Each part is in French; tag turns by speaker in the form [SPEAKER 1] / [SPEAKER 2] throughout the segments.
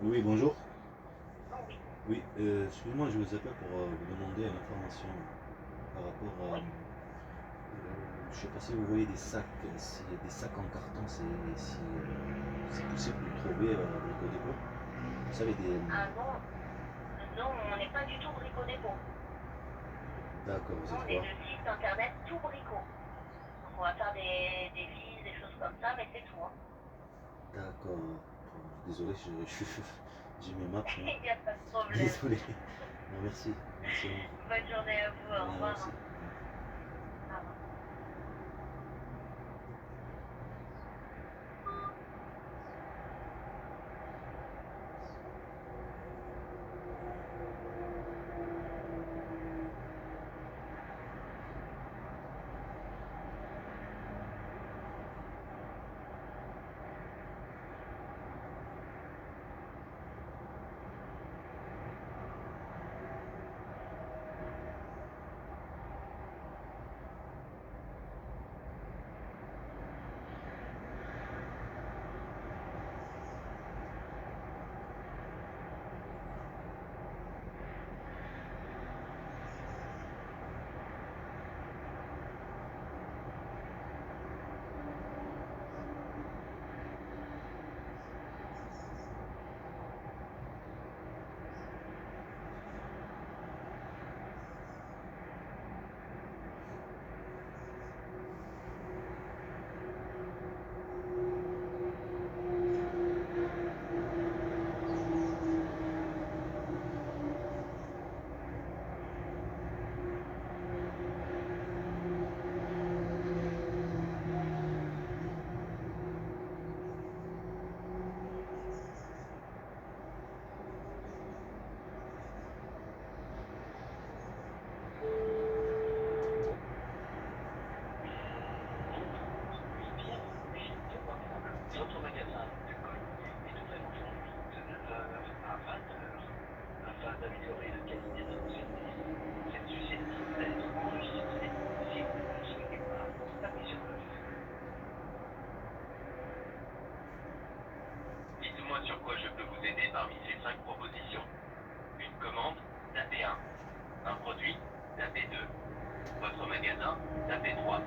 [SPEAKER 1] Oui, bonjour.
[SPEAKER 2] Oh oui,
[SPEAKER 1] Oui, excusez-moi, je vous appelle pour vous demander une information par rapport à.
[SPEAKER 2] oui.
[SPEAKER 1] Je sais pas si vous voyez des sacs, si des sacs en carton, si c'est possible de le trouver à Brico Dépôt. Vous savez, des.
[SPEAKER 2] Ah non, non, on n'est pas du tout Brico Dépôt.
[SPEAKER 1] D'accord, vous
[SPEAKER 2] Nous,
[SPEAKER 1] êtes
[SPEAKER 2] on est
[SPEAKER 1] quoi?
[SPEAKER 2] le site internet Tout Brico. Donc on va faire des fils, des choses comme ça, mais c'est tout. Hein.
[SPEAKER 1] D'accord. Désolé, j'ai mes maps, moi.
[SPEAKER 2] Il n'y a pas de problème.
[SPEAKER 1] Désolé. Non, merci. Merci à vous.
[SPEAKER 2] Bonne journée à vous, au
[SPEAKER 1] Bonne année
[SPEAKER 2] revoir.
[SPEAKER 1] aussi.
[SPEAKER 2] Hein. Au revoir.
[SPEAKER 3] Votre magasin de colle est ouvert aujourd'hui de 9 heures à 20 heures afin d'améliorer la qualité de nos services. Cette susceptible d'être enregistrée. Si vous ne le souhaitez pas, tapez sur 9. Dites-moi sur quoi je peux vous aider parmi ces 5 propositions. Une commande, tapez 1. Un produit, tapez 2. Votre magasin, tapez 3.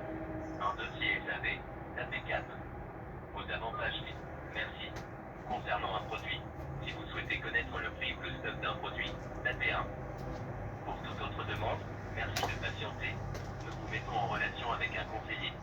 [SPEAKER 3] Un dossier SAV, tapez 4. Vos avantages listes. Merci. Concernant un produit, si vous souhaitez connaître le prix ou le stock d'un produit, tapez 1. Pour toute autre demande, merci de patienter. Nous vous mettons en relation avec un conseiller.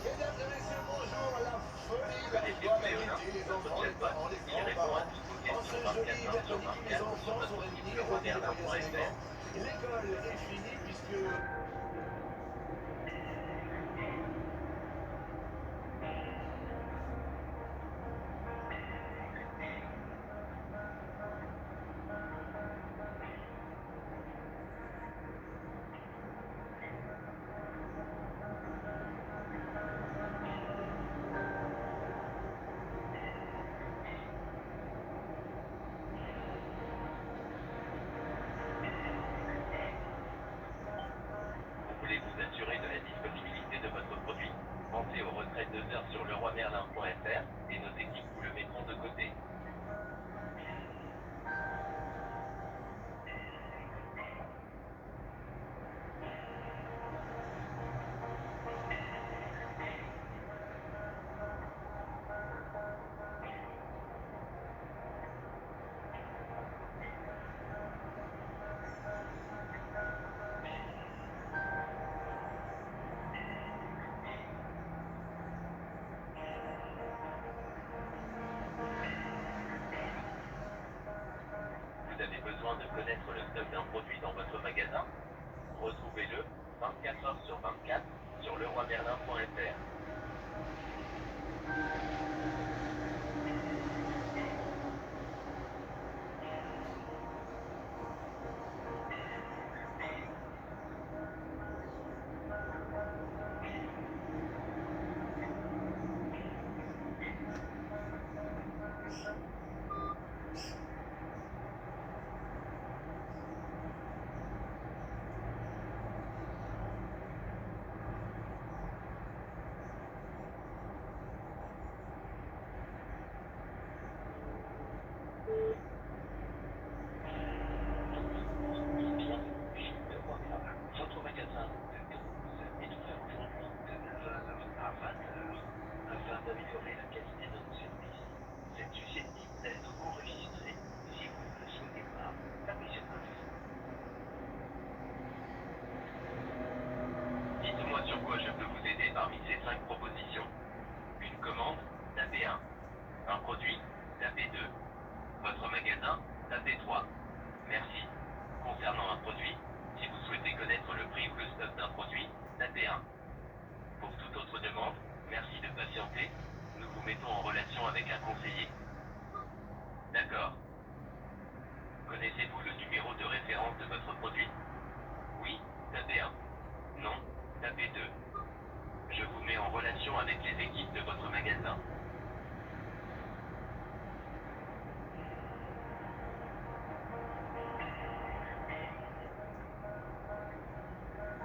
[SPEAKER 4] Mesdames et messieurs, bonjour. La folie va
[SPEAKER 3] Connaissez-vous
[SPEAKER 4] va
[SPEAKER 3] Léonin,
[SPEAKER 4] guetter les
[SPEAKER 3] notre
[SPEAKER 4] enfants, les
[SPEAKER 3] chatbot
[SPEAKER 4] parents, les
[SPEAKER 3] qui répond à
[SPEAKER 4] grands-parents.
[SPEAKER 3] toutes vos
[SPEAKER 4] En
[SPEAKER 3] questions
[SPEAKER 4] ce
[SPEAKER 3] 24
[SPEAKER 4] joli
[SPEAKER 3] heures sur
[SPEAKER 4] mercredi, tous les
[SPEAKER 3] 24 sur
[SPEAKER 4] enfants sont
[SPEAKER 3] notre site
[SPEAKER 4] réunis et remis les magasins
[SPEAKER 3] leroymerlin.fr.
[SPEAKER 4] ouverts. L'école est finie puisque
[SPEAKER 3] Vous voulez vous assurer de la disponibilité de votre produit? Pensez au retrait 2 heures sur leroymerlin.fr et nos équipes vous le mettront de côté. Vous avez besoin de connaître le stock d'un produit dans votre magasin? Retrouvez-le 24 heures sur 24 sur leroymerlin.fr. tapez 3. Merci. Concernant un produit, si vous souhaitez connaître le prix ou le stock d'un produit, tapez 1. Pour toute autre demande, merci de patienter. Nous vous mettons en relation avec un conseiller. D'accord. Connaissez-vous le numéro de référence de votre produit? Oui, tapez 1. Non, tapez 2. Je vous mets en relation avec les équipes de votre magasin.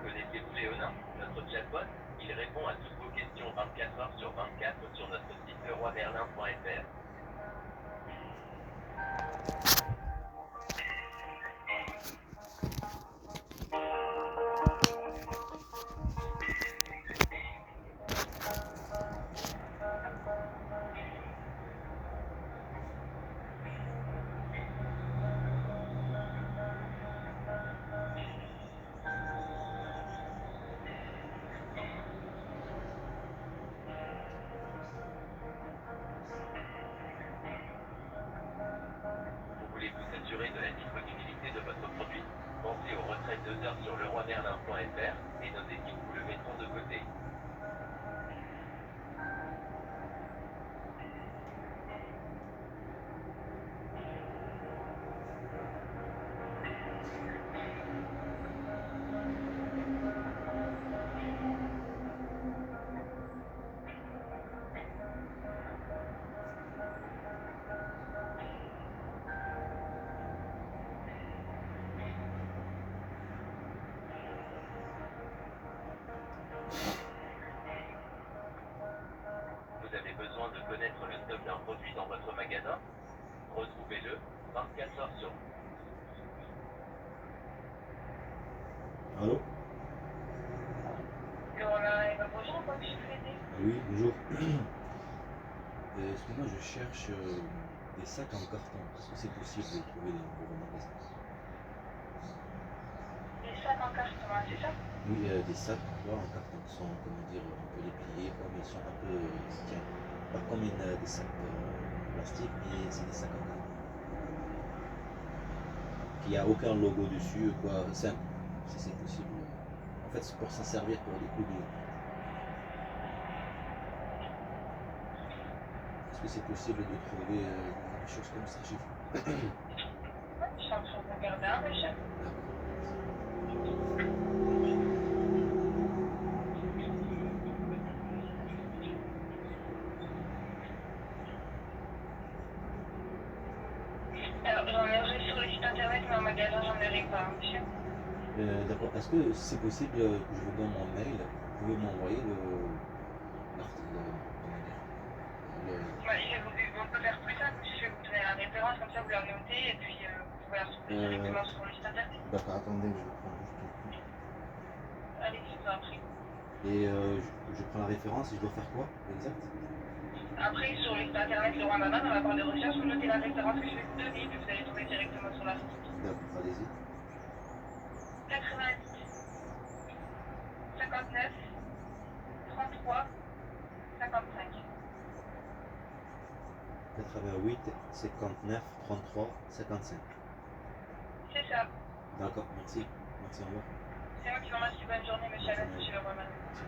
[SPEAKER 3] Connaissez-vous Léonin, notre chatbot? Il répond à toutes vos questions 24 heures sur 24 sur notre site leroymerlin.fr. Vous voulez vous assurer de la disponibilité de votre produit? Pensez au retrait 2 heures sur leroymerlin.fr et nos équipes vous le mettront de côté. Vous avez besoin de connaître le stock d'un produit dans votre magasin? Retrouvez-le 24 heures sur.
[SPEAKER 1] Allô?
[SPEAKER 2] Bonjour, quoi que je peux aider?
[SPEAKER 1] Oui, bonjour. Excusez-moi, je cherche des sacs en carton. Est-ce que c'est possible de les trouver dans vos magasins?
[SPEAKER 2] Des sacs en carton, hein, c'est ça?
[SPEAKER 1] Oui, des sacs en carton qui sont, comment dire, on peut les plier, mais ils sont un peu, tiens, pas comme des sacs plastiques, mais c'est des sacs en carton. Il n'y a aucun logo dessus, quoi, simple, si c'est possible. En fait, c'est pour s'en servir pour des colis. Est-ce que c'est possible de trouver des choses comme ça chez vous?
[SPEAKER 2] Je suis en train de regarder un, monsieur. Alors, j'en ai sur le site internet, mais en magasin, j'en aurai pas, monsieur.
[SPEAKER 1] D'accord. Est-ce que c'est possible que je vous donne mon mail? Vous pouvez m'envoyer
[SPEAKER 2] On peut faire plus simple, monsieur. Je vais vous donner la référence, comme ça vous la remontez, et puis vous pouvez la retrouver directement sur le site internet.
[SPEAKER 1] D'accord, attendez, je prends juste le coup.
[SPEAKER 2] Allez, je vous en prie.
[SPEAKER 1] Et je prends la référence et je dois faire quoi? Exact?
[SPEAKER 2] Après, sur le site internet Leroy Merlin, dans la barre de recherche, vous notez la référence que je vais vous donner, et puis vous allez trouver directement sur la site.
[SPEAKER 1] D'accord, allez-y.
[SPEAKER 2] 88 59 33 55.
[SPEAKER 1] 88 59 33 55.
[SPEAKER 2] C'est ça.
[SPEAKER 1] D'accord, merci. Merci, au revoir.
[SPEAKER 2] C'est moi qui vous remercie. Bonne journée, monsieur
[SPEAKER 1] Bonne
[SPEAKER 2] Alain,
[SPEAKER 1] journée.
[SPEAKER 2] monsieur Leroy Merlin.
[SPEAKER 1] Merci.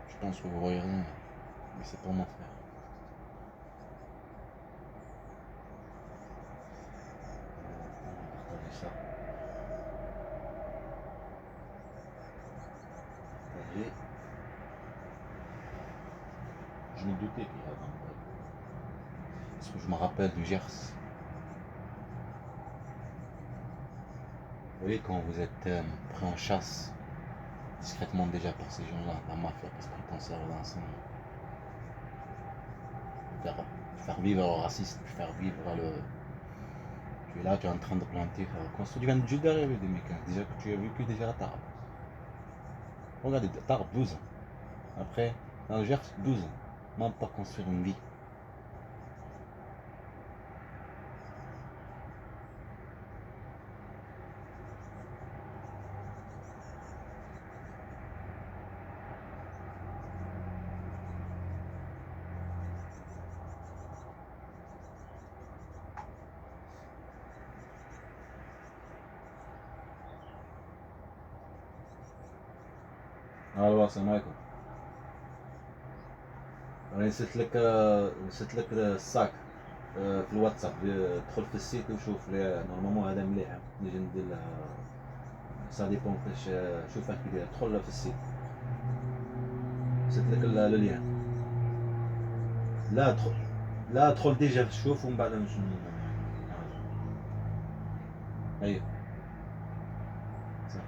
[SPEAKER 1] Je pense que vous voyez rien, mais c'est pour mon frère. On va partager ça. Et je me doutais qu'il y avait un bail. Parce que je me rappelle du Gers. Vous voyez, quand vous êtes pris en chasse, discrètement déjà par ces gens-là, la mafia, parce qu'ils t'en servent d'ensemble. Faire vivre le racisme, faire vivre le. Tu es là, tu es en train de planter. Quand tu viens juste d'arriver, des mecs, hein, déjà que tu as vécu déjà à Tarbes. Regardez, Tarbes, 12 ans. Après, dans le Gers, 12 ans. Même pas construire une vie. الو السلام عليكم. راني نسيت لك الساك في الواتساب. دخل في السيت وشوف لي نورمالمون هذا مليح. نجي ندير سا ديبون كيفاش. شوف كي داير. دخل في السيت. نسيت لك اللين. لا ادخل. لا ادخل ديجا شوف ومن بعد نمشي. ايوه صح.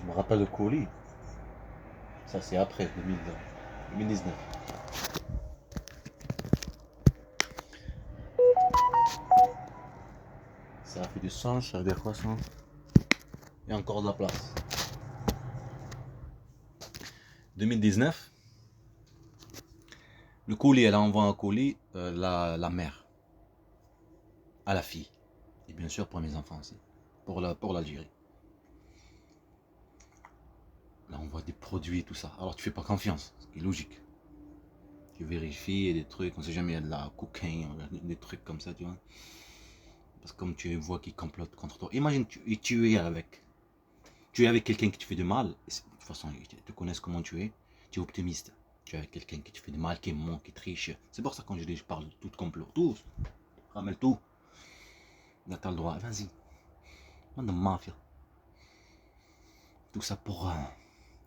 [SPEAKER 1] Je me rappelle le colis. Ça c'est après 2019. Ça a fait du sens, ça veut dire quoi ça? Il y a encore de la place. 2019. Le colis, elle envoie un colis, la mère, à la fille. Et bien sûr pour mes enfants aussi. Pour l'Algérie. Là on voit des produits, tout ça. Alors tu fais pas confiance, ce qui est logique. Tu vérifies des trucs, on sait jamais, il y a de la cocaïne, des trucs comme ça, tu vois. Parce que comme tu vois qui complotent contre toi. Imagine, tu es avec quelqu'un qui te fait du mal. Et de toute façon, ils te connaissent comment tu es optimiste. Tu es avec quelqu'un qui te fait du mal, qui ment, qui triche. C'est pour ça que quand je parle de tout complot, tout, ramène tout. Là, t'as le droit, vas-y. Bande de mafia. Tout ça pour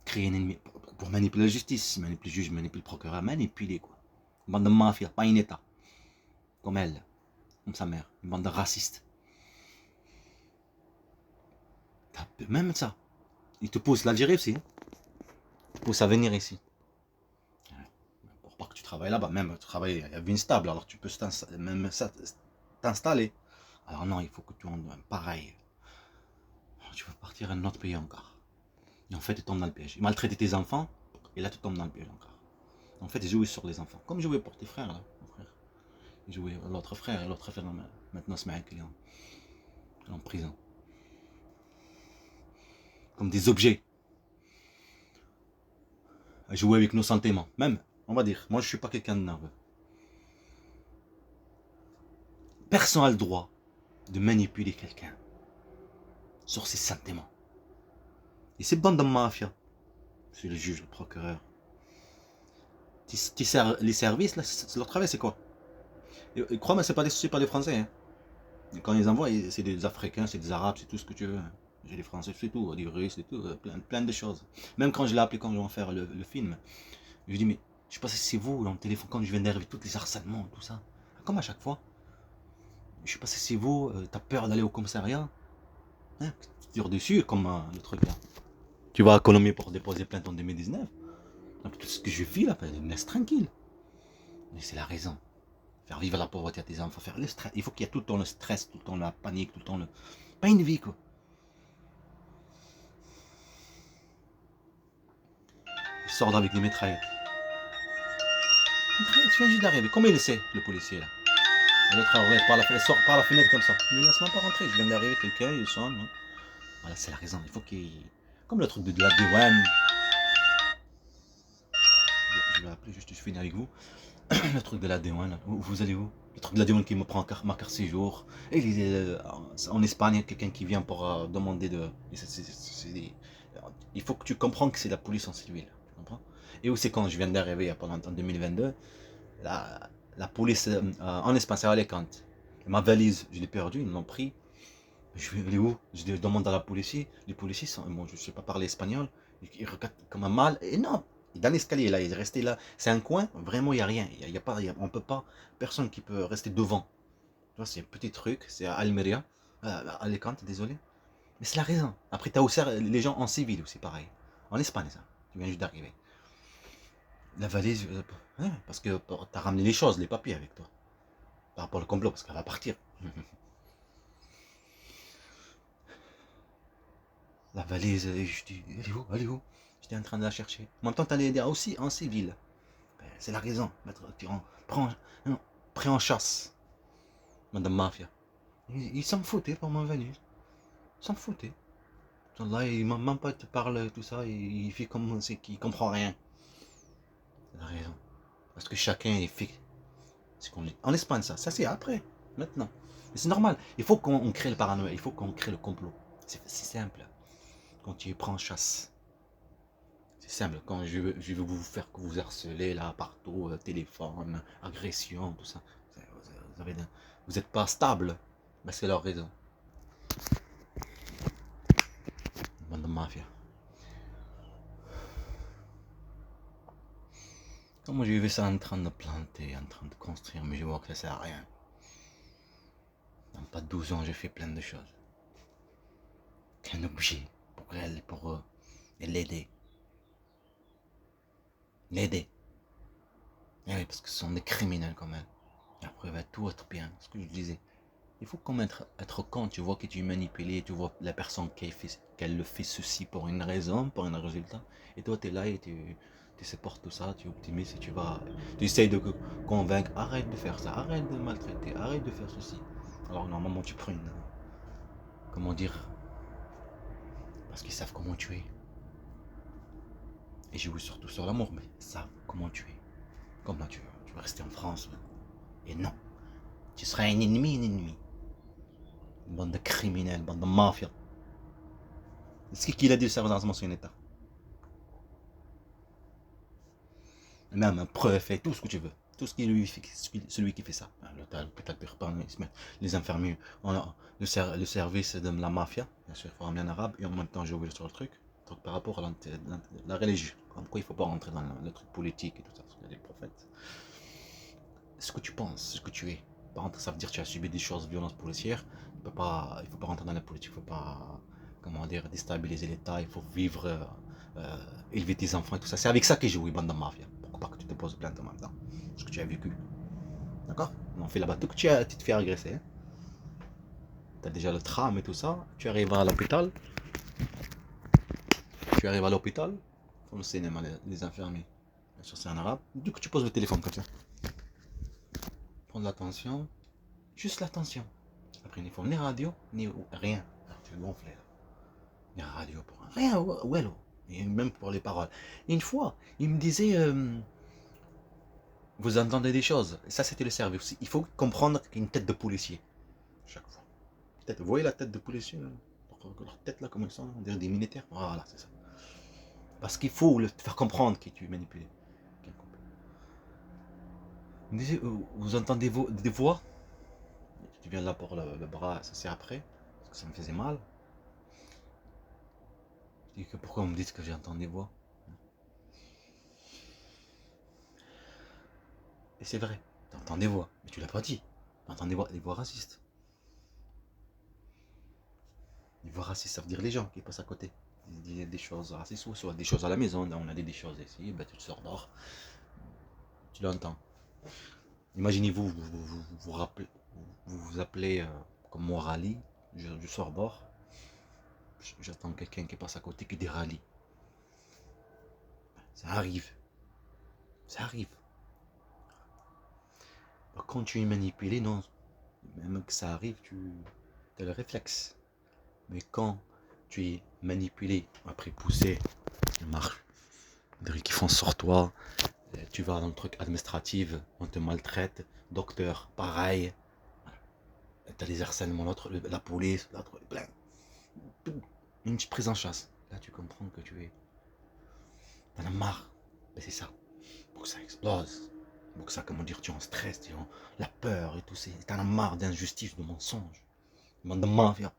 [SPEAKER 1] créer un ennemi, pour manipuler la justice, manipuler le juge, manipuler le procureur, manipuler quoi. Une bande de mafia, pas un état. Comme elle, comme sa mère. Une bande de racistes. Même ça. Ils te poussent, l'Algérie aussi. Ils te poussent à venir ici. Pour pas que tu travailles là-bas, même travailler, il y a une stable, alors tu peux t'installer. Alors non, il faut que tu en pareil. Alors, tu vas partir à un autre pays encore. Et en fait, tu tombes dans le piège. Ils maltraitent tes enfants, et là tu tombes dans le piège encore. En fait, ils jouent sur les enfants. Comme jouer pour tes frères, là, mon frère. Ils jouaient l'autre frère, et l'autre frère, maintenant, c'est mec, il est en prison. Comme des objets. À jouer avec nos sentiments. Même, on va dire, moi je suis pas quelqu'un de nerveux. Personne n'a le droit de manipuler quelqu'un sur ses sentiments. Et ces bandes de mafia, c'est le juge, le procureur, les services, là, leur travail c'est quoi? Et crois-moi, c'est pas des Français. Hein. Et quand ils envoient, c'est des Africains, c'est des Arabes, c'est tout ce que tu veux. J'ai des Français, c'est tout, des Russes, c'est tout, plein de choses. Même quand je l'ai appelé, quand je vais en faire le film, je lui dis, mais je sais pas si c'est vous, dans le téléphone, quand je viens d'arriver, tous les harcèlements, tout ça. Comme à chaque fois. Je sais pas si c'est vous, t'as peur d'aller au commissariat. Hein, tu tires dessus, comme le truc là. Tu vas à Colombie pour déposer plainte en 2019. Donc, tout ce que je vis là, me laisse tranquille. Mais c'est la raison. Faire vivre la pauvreté à tes enfants, faire le stress. Il faut qu'il y ait tout le temps le stress, tout le temps la panique, tout le temps le. Pas une vie quoi. Ils sortent avec des mitraillettes. Tu viens juste d'arriver. Comment il le sait, le policier là? L'autre sort par la fenêtre comme ça. Il me laisse même pas rentrer. Je viens d'arriver, quelqu'un, il sonne. Hein. Voilà, c'est la raison. Il faut qu'il. Comme le truc de la douane. Je vais appeler, juste je finis avec vous. Le truc de la douane, vous allez où? Le truc de la douane qui me prend ma carte séjour. Et en Espagne, il y a quelqu'un qui vient pour demander de. Il faut que tu comprennes que c'est la police en civil. Tu comprends? Et aussi, quand je viens d'arriver il y a pas longtemps, en 2022, la police en Espagne, c'est à Alicante. Ma valise, je l'ai perdue, ils l'ont pris. Je vais aller où? Je demande à la police. Les policiers, bon, je ne sais pas parler espagnol. Ils regardent comme un mal. Et non, dans l'escalier, là, il est resté là. C'est un coin, vraiment, il n'y a rien. Il y a pas, on peut pas, personne qui peut rester devant. Tu vois, c'est un petit truc, c'est à Almeria, à Alicante, désolé. Mais c'est la raison. Après, tu as aussi les gens en civil aussi, pareil. En Espagne, ça. Tu viens juste d'arriver. La valise, parce que tu as ramené les choses, les papiers avec toi. Par rapport au complot, parce qu'elle va partir. La valise, je dis, elle est où? Elle est où? J'étais en train de la chercher. En même temps, tu allais aussi en civil. C'est la raison. Pris en chasse. Madame Mafia. Il s'en foutait pour ma valise. Il s'en foutait. Là, il m'a même pas te parle tout ça. Il fait comme c'est qu'il comprend rien. C'est la raison. Parce que chacun est fait. En Espagne, ça c'est après. Maintenant. Mais c'est normal. Il faut qu'on crée le paranoïa. Il faut qu'on crée le complot. C'est simple. Quand tu prends chasse. C'est simple, quand je vais vous faire que vous harcelez là partout, téléphone, agression, tout ça. Vous n'êtes pas stable. Ben, c'est leur raison. Bande de mafia. Quand moi j'ai vu ça en train de planter, en train de construire, mais je vois que ça sert à rien. Dans pas 12 ans, j'ai fait plein de choses. Qu'un objet pour elle, pour eux, et l'aider. L'aider. Et oui, parce que ce sont des criminels comme elle. Et après, il va tout être bien, ce que je disais. Il faut quand même être con, tu vois que tu es manipulé, tu vois la personne qu'elle le fait ceci pour une raison, pour un résultat. Et toi, tu es là et tu supportes tout ça, tu es optimiste et tu essayes de convaincre, arrête de faire ça, arrête de maltraiter, arrête de faire ceci. Alors normalement tu prends comment dire, parce qu'ils savent comment tu es. Et je joue surtout sur l'amour, mais ils savent comment tu es. Comment tu vas rester en France. Et non, tu seras un ennemi. Une bande de criminels, une bande de mafia. Ce qu'il a dit le service dans son état. Même un préfet, tout ce que tu veux. Tout ce qui lui fait, celui qui fait ça. L'hôpital Purpan, les infirmiers, le service de la mafia, bien sûr, il faut ramener en arabe, et en même temps j'ai ouvert sur le truc. Donc par rapport à la religion, comme quoi il ne faut pas rentrer dans le truc politique et tout ça, parce qu'il y a des prophètes. Ce que tu penses, ce que tu es. Par contre, ça veut dire que tu as subi des choses, violences policières. Il ne faut pas rentrer dans la politique, il ne faut pas, comment dire, déstabiliser l'État, il faut vivre, élever tes enfants et tout ça. C'est avec ça que j'ai joué bande de mafia. Pourquoi pas que tu te poses plainte en même temps, ce que tu as vécu. D'accord? On fait là-bas, tout que tu te fais agresser. Hein? Tu as déjà le tram et tout ça, tu arrives à l'hôpital. Dans le cinéma, les infirmiers. Bien sûr, c'est en arabe. Du coup, tu poses le téléphone comme ça. Prendre l'attention, juste l'attention. Après, il ne faut ni radio, ni rien. Alors, tu es gonflé là. Ni radio pour rien, ouais, et même pour les paroles. Et une fois, il me disait, vous entendez des choses. Ça, c'était le service. Il faut comprendre qu'il y a une tête de policier. Chaque fois. Vous voyez la tête de policier là? Leur tête là, comme ils sont, on dirait des militaires. Voilà, c'est ça. Parce qu'il faut te faire comprendre que tu es manipulé. Il me disait, vous entendez des voix? Tu viens là pour le bras, ça c'est après, parce que ça me faisait mal. Je dis que pourquoi vous me dites que j'entends des voix? Et c'est vrai, tu entends des voix, mais tu l'as pas dit. Tu entends des voix racistes. Des voix racistes, ça veut dire les gens qui passent à côté. Des choses racistes, ou soit des choses à la maison, on a dit des choses ici, ben tu te sors dehors. Tu l'entends. Imaginez-vous, vous appelez comme moi Rally, je sors dehors, j'attends quelqu'un qui passe à côté qui dit Rally. Ça arrive. Quand tu es manipulé, non. Même que ça arrive, tu as le réflexe. Mais quand tu es manipulé, après poussé, ils marchent. Qui font sur toi, Tu vas dans le truc administratif, on te maltraite, docteur, pareil. T'as les harcèlements, la police, l'autre, plein. Une petite prise en chasse. Là, tu comprends que tu es. T'en as marre. Mais c'est ça. Pour que ça explose. Pour que ça, comment dire, tu es en stress, tu es en la peur et tout. T'en as marre d'injustice, de mensonges. De mafia.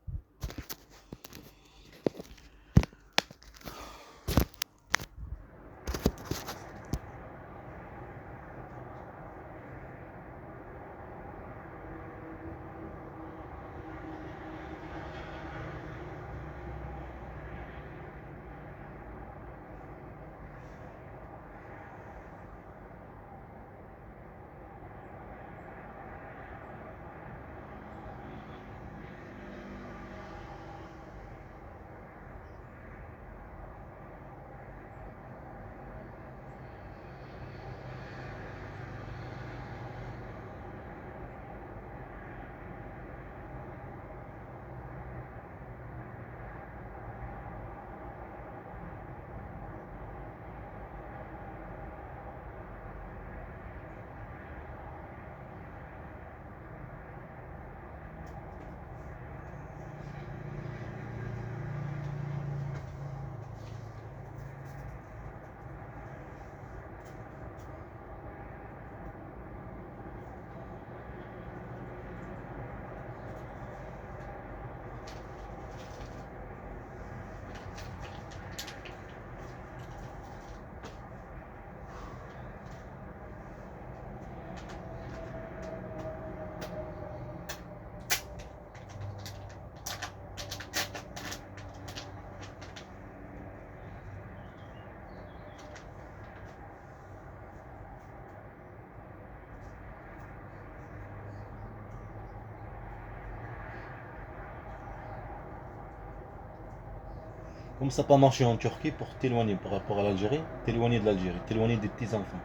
[SPEAKER 1] Comme ça n'a pas marché en Turquie pour t'éloigner par rapport à l'Algérie, t'éloigner de l'Algérie, t'éloigner de tes enfants.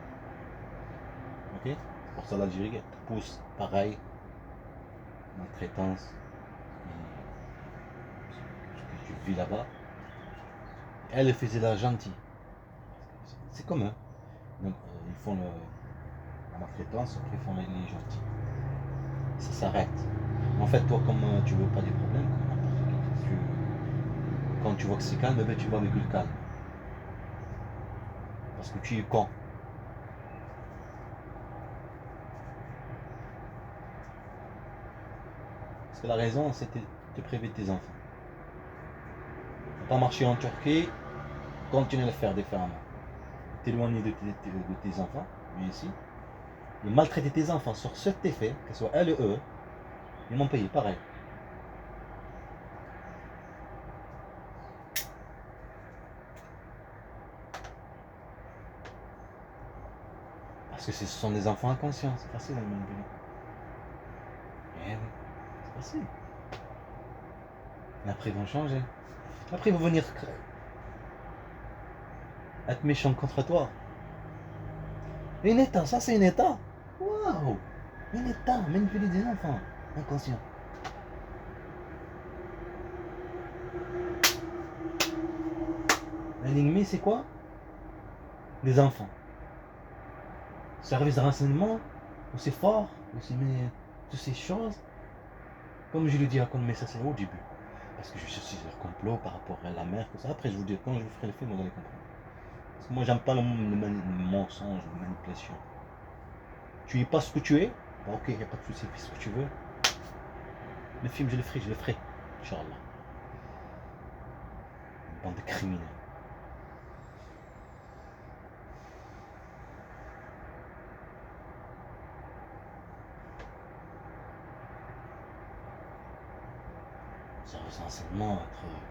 [SPEAKER 1] Ok? Pour ça l'Algérie te pousse pareil, maltraitance, tu vis là-bas. Elle faisait la gentille. C'est comme eux. Donc ils font la maltraitance, après ils font les gentils. Ça s'arrête. En fait, toi, comme tu veux pas des problèmes, comme n'importe qui, quand tu vois que c'est calme, ben, tu vas avec le calme. Parce que tu es con. Parce que la raison, c'était de priver de tes enfants. T'as pas marché en Turquie, continue à le faire différemment. T'éloigner de tes enfants, mais ici, de maltraiter tes enfants sur ce que t'es fait, que ce soit elle ou eux, ils m'ont payé pareil. Parce que ce sont des enfants inconscients, c'est facile à manipuler. Eh oui, c'est facile. Et après ils vont changer. Après ils vont venir être méchants contre toi. Un état, ça c'est un état. Waouh! Un état, manipuler des enfants inconscients. L'ennemi c'est quoi? Les enfants. Service de renseignement, aussi fort, aussi mais toutes ces choses. Comme je le dis à comme ça c'est au début. Parce que je suis sur le complot par rapport à la mère, tout ça. Après je vous dis, quand je vous ferai le film, vous allez comprendre. Parce que moi j'aime pas le mensonge, la manipulation. Tu es pas ce que tu es, bah, ok, y a pas de souci, fais ce que tu veux. Le film je le ferai, Inch'Allah. Une bande de criminels. Service renseignement,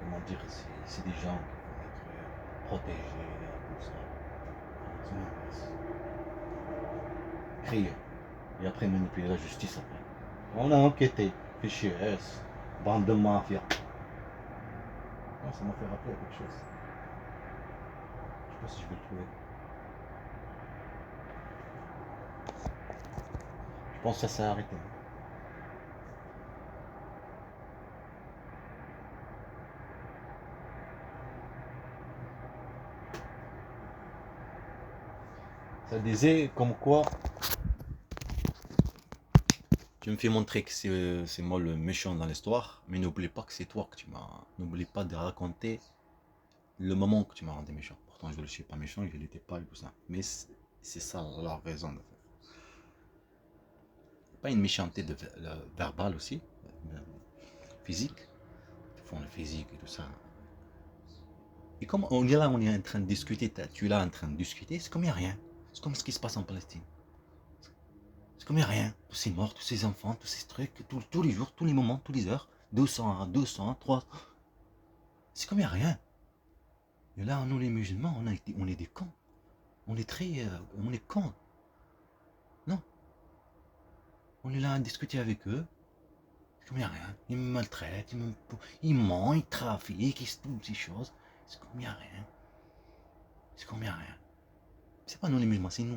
[SPEAKER 1] comment dire, c'est des gens qui vont être protégés, tout ça. C'est l'inverse. Crier. Et après manipuler la justice après. On a enquêté. Fichier S. Bande de mafia. Ah, ça m'a fait rappeler à quelque chose. Je sais pas si je vais le trouver. Je pense que ça s'est arrêté. Ça disait comme quoi tu me fais montrer que c'est moi le méchant dans l'histoire, mais n'oublie pas que c'est toi que tu m'as. N'oublie pas de raconter le moment que tu m'as rendu méchant. Pourtant, je ne suis pas méchant, je n'étais pas et tout ça. Mais c'est ça la raison. Pas une méchanceté verbale aussi, physique. Ils font le physique et tout ça. Et comme on est là, on est en train de discuter, tu es là en train de discuter, c'est comme il n'y a rien. C'est comme ce qui se passe en Palestine. C'est comme il n'y a rien. Tous ces morts, tous ces enfants, tous ces trucs, tous les jours, tous les moments, toutes les heures. 200, 300. C'est comme il n'y a rien. Et là, nous les musulmans, on est des cons. On est on est cons. Non. On est là à discuter avec eux. C'est comme il n'y a rien. Ils me maltraitent, ils mentent, ils trafiquent, ils se toutes ces choses. C'est comme il n'y a rien. C'est comme il n'y a rien. C'est pas nous les musulmans, c'est nous.